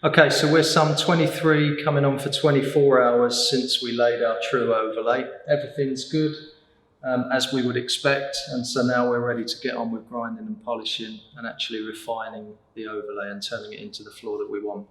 Okay, so we're some 23 coming on for 24 hours since we laid our true overlay. Everything's good, as we would expect, and so now we're ready to get on with grinding and polishing and actually refining the overlay and turning it into the floor that we want.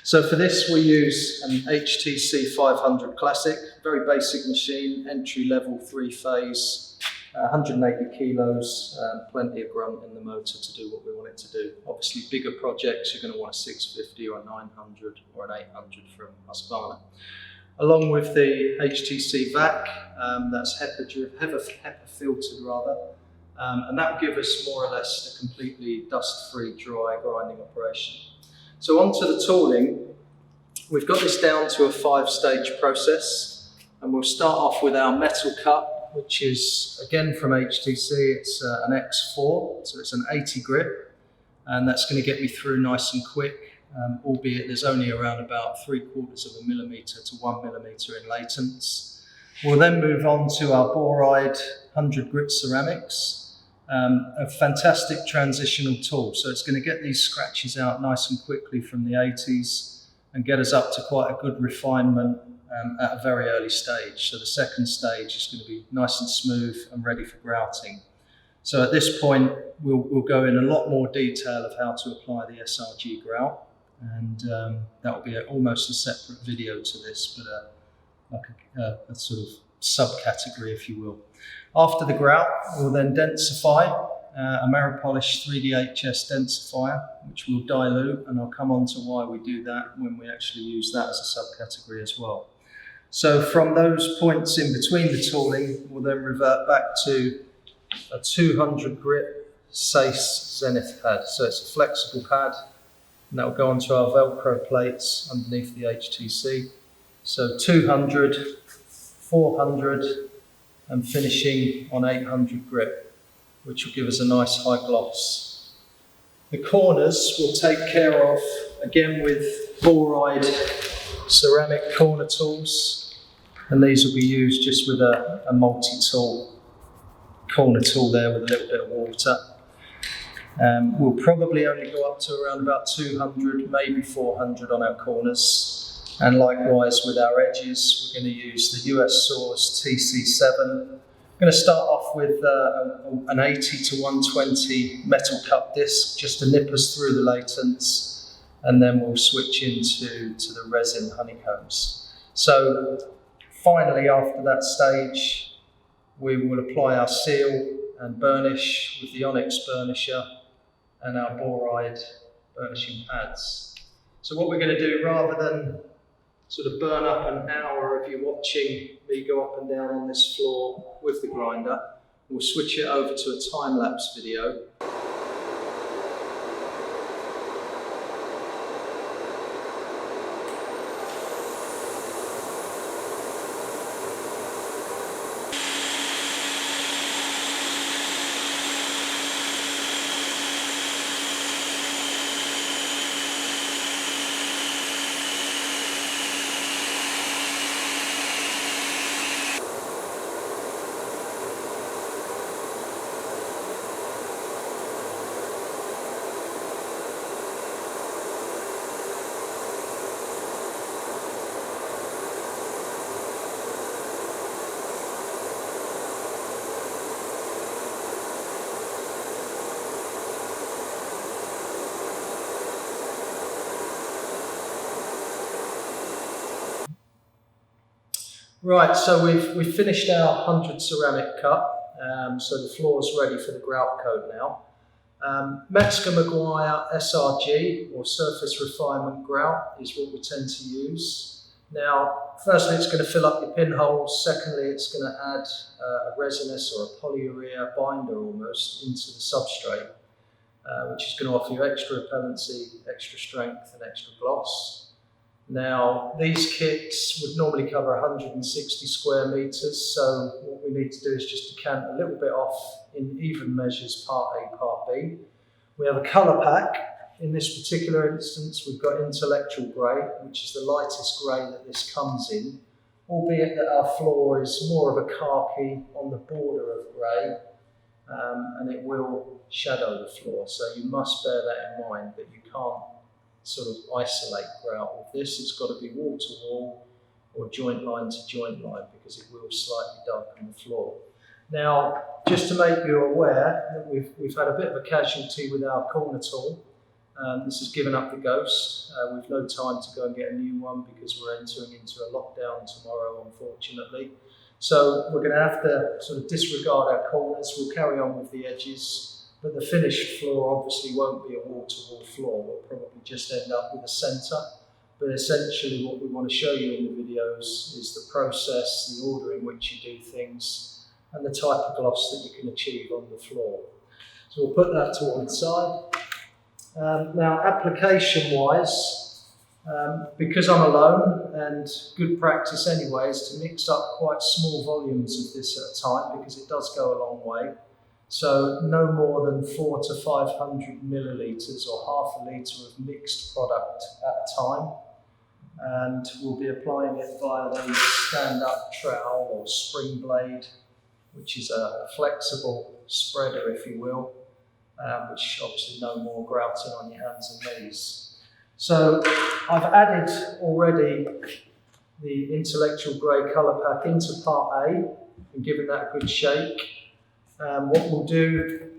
So for this we use an HTC 500 Classic, very basic machine, entry level 3-phase, 180 kilos, plenty of grunt in the motor to do what we want it to do. Obviously bigger projects you're going to want a 650 or a 900 or an 800 from Husqvarna. Along with the HTC vac, that's HEPA filtered rather, and that will give us more or less a completely dust-free dry grinding operation. So onto the tooling, we've got this down to a 5-stage process, and we'll start off with our metal cut, which is again from HTC. It's an X4, so it's an 80 grit, and that's going to get me through nice and quick, albeit there's only around about 3/4 millimeter to 1 millimeter in latents. We'll then move on to our boride 100 grit ceramics, a fantastic transitional tool. So it's going to get these scratches out nice and quickly from the 80s and get us up to quite a good refinement at a very early stage. So the second stage is going to be nice and smooth and ready for grouting. So at this point, we'll go in a lot more detail of how to apply the SRG grout, and that will be almost a separate video to this, but like a sort of subcategory, if you will. After the grout, we'll then densify, a Ameripolish 3DHS densifier, which will dilute, and I'll come on to why we do that when we actually use that as a subcategory as well. So from those points in between the tooling, we'll then revert back to a 200 grit SACE Zenith pad. So it's a flexible pad, and that will go onto our Velcro plates underneath the HTC. So 200, 400, and finishing on 800 grit, which will give us a nice high gloss. The corners we'll take care of, again with boride ceramic corner tools, and these will be used just with a multi-tool corner tool there with a little bit of water. We'll probably only go up to around about 200, maybe 400 on our corners, and likewise with our edges we're going to use the US Source TC7. I'm going to start off with an 80 to 120 metal cut disc just to nip us through the latents, and then we'll switch into the resin honeycombs. So finally, after that stage, we will apply our seal and burnish with the Onyx burnisher and our boride burnishing pads. So what we're going to do, rather than sort of burn up an hour of you watching me go up and down on this floor with the grinder, we'll switch it over to a time-lapse video. Right, so we've finished our 100 ceramic cut, so the floor's ready for the grout coat now. Metzger Maguire SRG, or Surface Refinement Grout, is what we tend to use. Now, firstly, it's going to fill up your pinholes. Secondly, it's going to add a resinous or a polyurea binder almost into the substrate, which is going to offer you extra repellency, extra strength, and extra gloss. Now, these kits would normally cover 160 square meters, so what we need to do is just decant a little bit off in even measures, part A, part B. We have a colour pack. In this particular instance, we've got intellectual grey, which is the lightest grey that this comes in, albeit that our floor is more of a khaki on the border of grey, and it will shadow the floor, so you must bear that in mind, that you can't sort of isolate grout with this. It's got to be wall to wall or joint line to joint line, because it will slightly darken the floor. Now, just to make you aware that we've had a bit of a casualty with our corner tool. This has given up the ghost. We've no time to go and get a new one because we're entering into a lockdown tomorrow, unfortunately. So we're going to have to sort of disregard our corners. We'll carry on with the edges, but the finished floor obviously won't be a wall-to-wall floor. We'll probably just end up with a centre. But essentially what we want to show you in the videos is the process, the order in which you do things, and the type of gloss that you can achieve on the floor. So we'll put that to one side. Now, application-wise, because I'm alone, and good practice anyway is to mix up quite small volumes of this at a time, because it does go a long way. So no more than 400 to 500 millilitres or half a litre of mixed product at a time. And we'll be applying it via the stand-up trowel or spring blade, which is a flexible spreader, if you will, which obviously no more grouting on your hands and knees. So I've added already the intellectual grey colour pack into part A and given that a good shake. What we'll do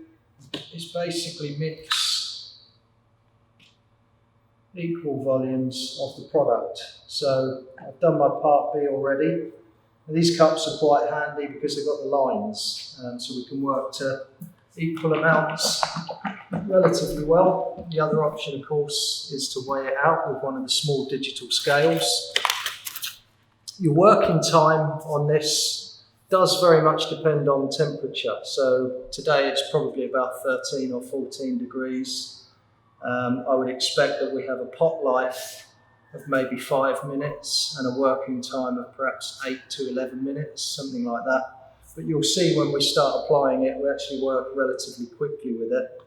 is basically mix equal volumes of the product. So I've done my part B already. And these cups are quite handy because they've got the lines, so we can work to equal amounts relatively well. The other option, of course, is to weigh it out with one of the small digital scales. Your working time on this does very much depend on temperature. So today it's probably about 13 or 14 degrees. I would expect that we have a pot life of maybe 5 minutes and a working time of perhaps 8 to 11 minutes, something like that. But you'll see when we start applying it, we actually work relatively quickly with it.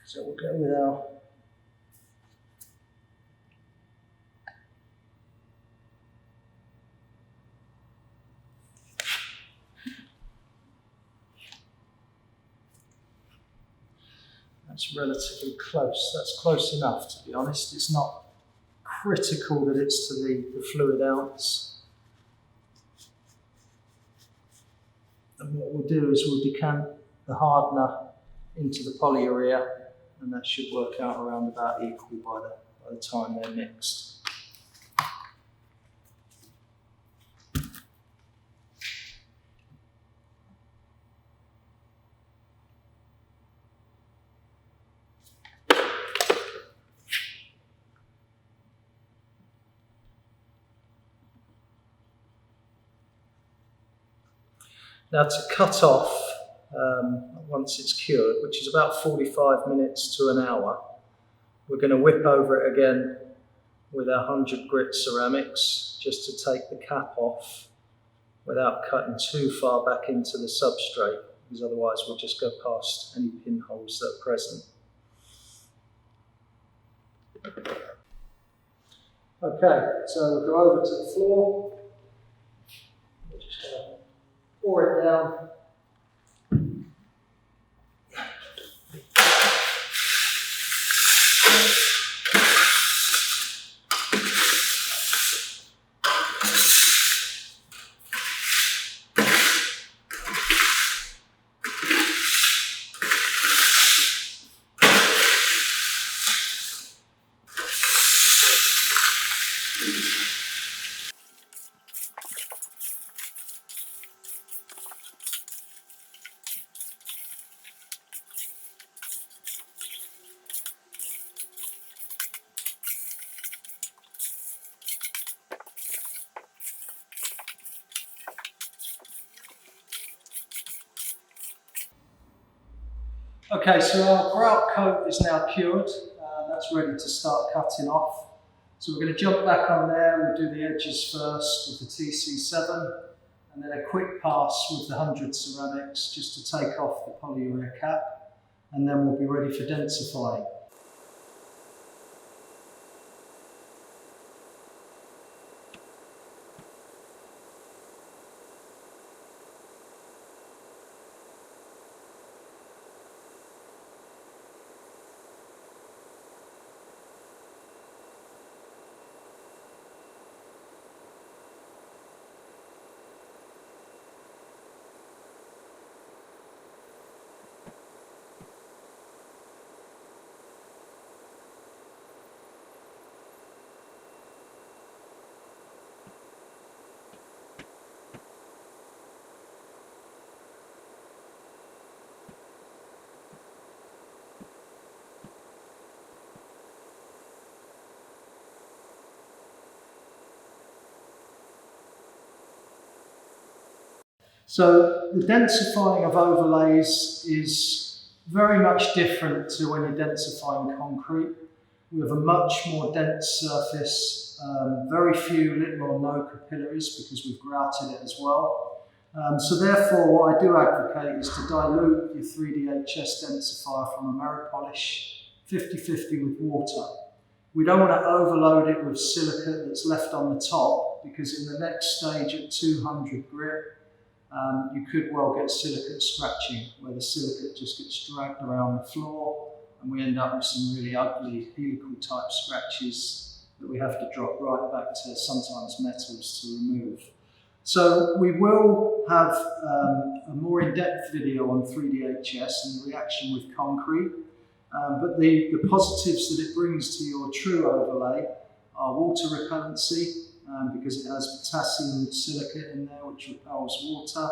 So we'll go with our That's relatively close. That's close enough, to be honest. It's not critical that it's to the fluid ounce. And what we'll do is we'll decant the hardener into the polyurea, and that should work out around about equal by the time they're mixed. Now to cut off, once it's cured, which is about 45 minutes to an hour, we're going to whip over it again with our 100 grit ceramics, just to take the cap off without cutting too far back into the substrate, because otherwise we'll just go past any pinholes that are present. Okay, so we'll go over to the floor. We're just going to pour it down. Okay, so our grout coat is now cured. That's ready to start cutting off. So we're going to jump back on there. We'll do the edges first with the TC7, and then a quick pass with the 100 ceramics just to take off the polyurea cap, and then we'll be ready for densifying. So the densifying of overlays is very much different to when you're densifying concrete. We have a much more dense surface, very few, little or no capillaries because we've grouted it as well. So therefore what I do advocate is to dilute your 3DHS densifier from Ameripolish 50-50 with water. We don't want to overload it with silicate that's left on the top, because in the next stage at 200 grit, you could well get silicate scratching, where the silicate just gets dragged around the floor and we end up with some really ugly helical type scratches that we have to drop right back to sometimes metals to remove. So we will have a more in-depth video on 3DHS and the reaction with concrete. But the positives that it brings to your true overlay are water repellency, because it has potassium silicate in there which repels water,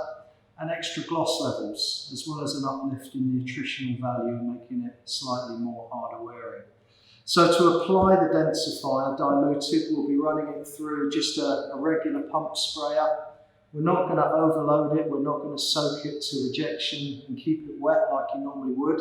and extra gloss levels, as well as an uplift in the attritional value, making it slightly more harder wearing. So to apply the densifier diluted, we'll be running it through just a regular pump sprayer. We're not going to overload it, we're not going to soak it to rejection and keep it wet like you normally would.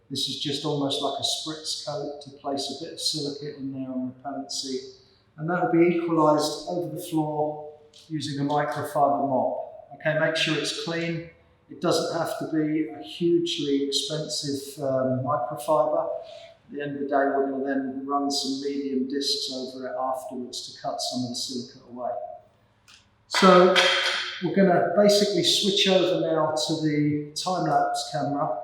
This is just almost like a spritz coat to place a bit of silicate in there on repellency. And that will be equalised over the floor using a microfiber mop. Okay, make sure it's clean. It doesn't have to be a hugely expensive microfiber. At the end of the day, we're going to then run some medium discs over it afterwards to cut some of the silicate away. So we're going to basically switch over now to the time-lapse camera,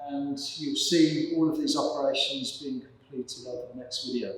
and you'll see all of these operations being completed over the next video.